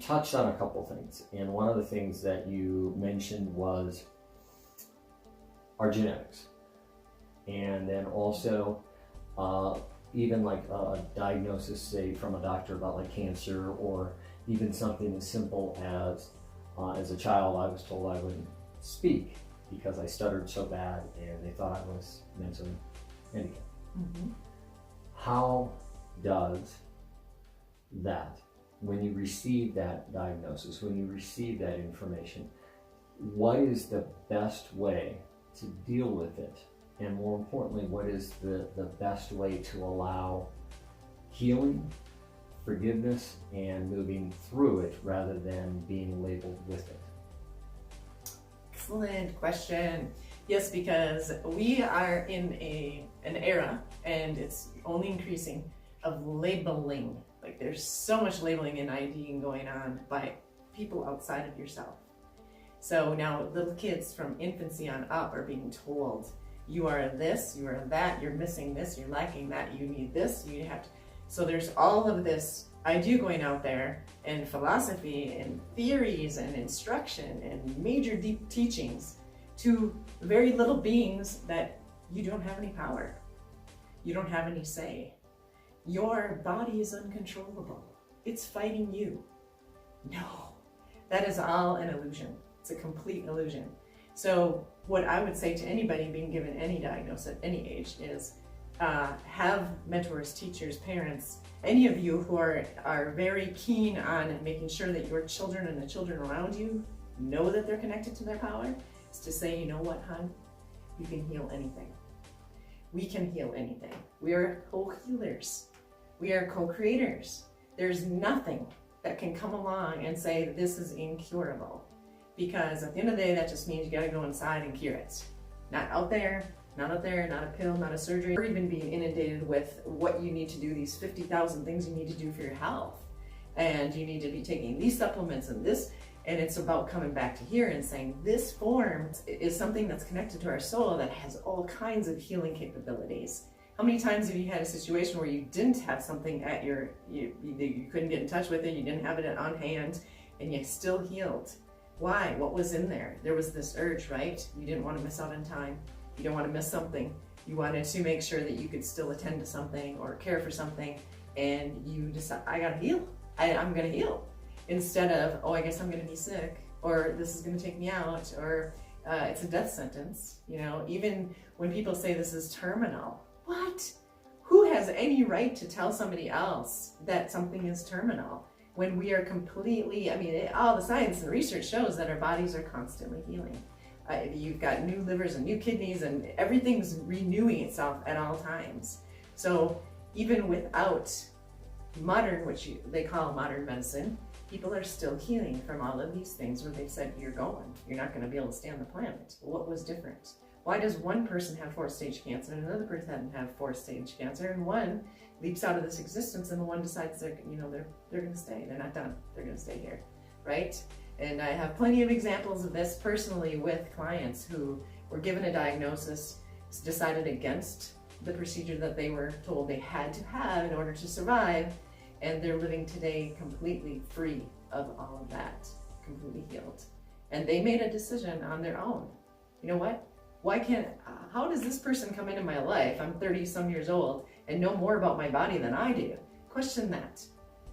touched on a couple things, and one of the things that you mentioned was our genetics, and then also even like a diagnosis, say from a doctor about like cancer, or even something as simple as a child I was told I wouldn't speak because I stuttered so bad and they thought I was mentally handicapped. Mm-hmm. How does that, when you receive that diagnosis, when you receive that information, what is the best way to deal with it? And more importantly, what is the best way to allow healing, forgiveness, and moving through it rather than being labeled with it? Excellent question. Yes, because we are in an era, and it's only increasing, of labeling. Like there's so much labeling and IDing going on by people outside of yourself. So now little kids from infancy on up are being told, you are this, you are that, you're missing this, you're lacking that, you need this, you have to. So there's all of this idea going out there, and philosophy and theories and instruction and major deep teachings to very little beings that you don't have any power. You don't have any say. Your body is uncontrollable. It's fighting you. No, that is all an illusion. It's a complete illusion. So what I would say to anybody being given any diagnosis at any age is have mentors, teachers, parents, any of you who are very keen on making sure that your children and the children around you know that they're connected to their power, is to say, you know what, hon? You can heal anything. We can heal anything. We are co-healers. We are co-creators. There's nothing that can come along and say this is incurable. Because at the end of the day, that just means you gotta go inside and cure it. Not out there, not a pill, not a surgery, or even being inundated with what you need to do, these 50,000 things you need to do for your health. And you need to be taking these supplements and this, and it's about coming back to here and saying this form is something that's connected to our soul that has all kinds of healing capabilities. How many times have you had a situation where you didn't have something at you couldn't get in touch with it, you didn't have it on hand, and you still healed? Why? What was in there? There was this urge, right? You didn't want to miss out on time. You didn't want to miss something. You wanted to make sure that you could still attend to something or care for something, and you decide, I gotta heal. I'm gonna heal. Instead of, oh, I guess I'm gonna be sick, or this is gonna take me out, or it's a death sentence. You know, even when people say this is terminal, what? Who has any right to tell somebody else that something is terminal? When we are completely, I mean, all the science and research shows that our bodies are constantly healing. You've got new livers and new kidneys, and everything's renewing itself at all times. So even without modern, which they call modern medicine, people are still healing from all of these things where they said, you're going, you're not gonna be able to stay on the planet. What was different? Why does one person have 4th-stage cancer and another person doesn't have 4th-stage cancer, and one leaps out of this existence and the one decides they're going to stay. They're not done. They're going to stay here, right? And I have plenty of examples of this personally with clients who were given a diagnosis, decided against the procedure that they were told they had to have in order to survive, and they're living today completely free of all of that, completely healed. And they made a decision on their own. You know what? How does this person come into my life? I'm 30-some years old and know more about my body than I do. Question that.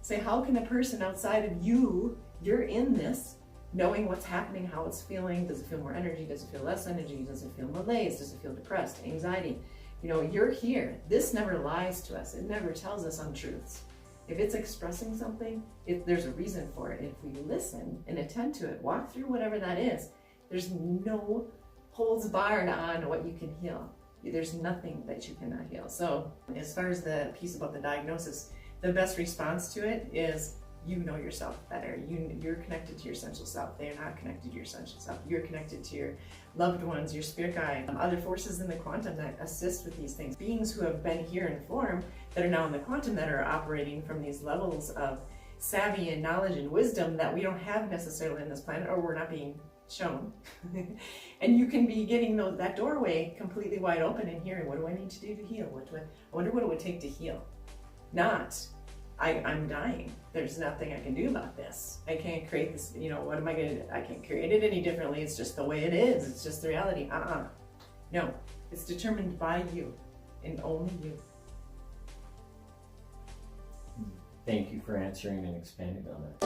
Say, how can a person outside of you, you're in this, knowing what's happening, how it's feeling? Does it feel more energy? Does it feel less energy? Does it feel malaise? Does it feel depressed? Anxiety? You know, you're here. This never lies to us. It never tells us untruths. If it's expressing something, there's a reason for it. If we listen and attend to it, walk through whatever that is, there's no holds barred on what you can heal. There's nothing that you cannot heal. So as far as the piece about the diagnosis, the best response to it is you know yourself better. You're connected to your essential self. They're not connected to your essential self. You're connected to your loved ones, your spirit guide, other forces in the quantum that assist with these things. Beings who have been here in form that are now in the quantum that are operating from these levels of savvy and knowledge and wisdom that we don't have necessarily on this planet, or we're not being shown. And you can be getting that doorway completely wide open and hearing, what do I need to do to heal? I wonder what it would take to heal. Not, I'm dying. There's nothing I can do about this. I can't create this, you know, what am I gonna do? I can't create it any differently. It's just the way it is. It's just the reality. No, it's determined by you and only you. Thank you for answering and expanding on that.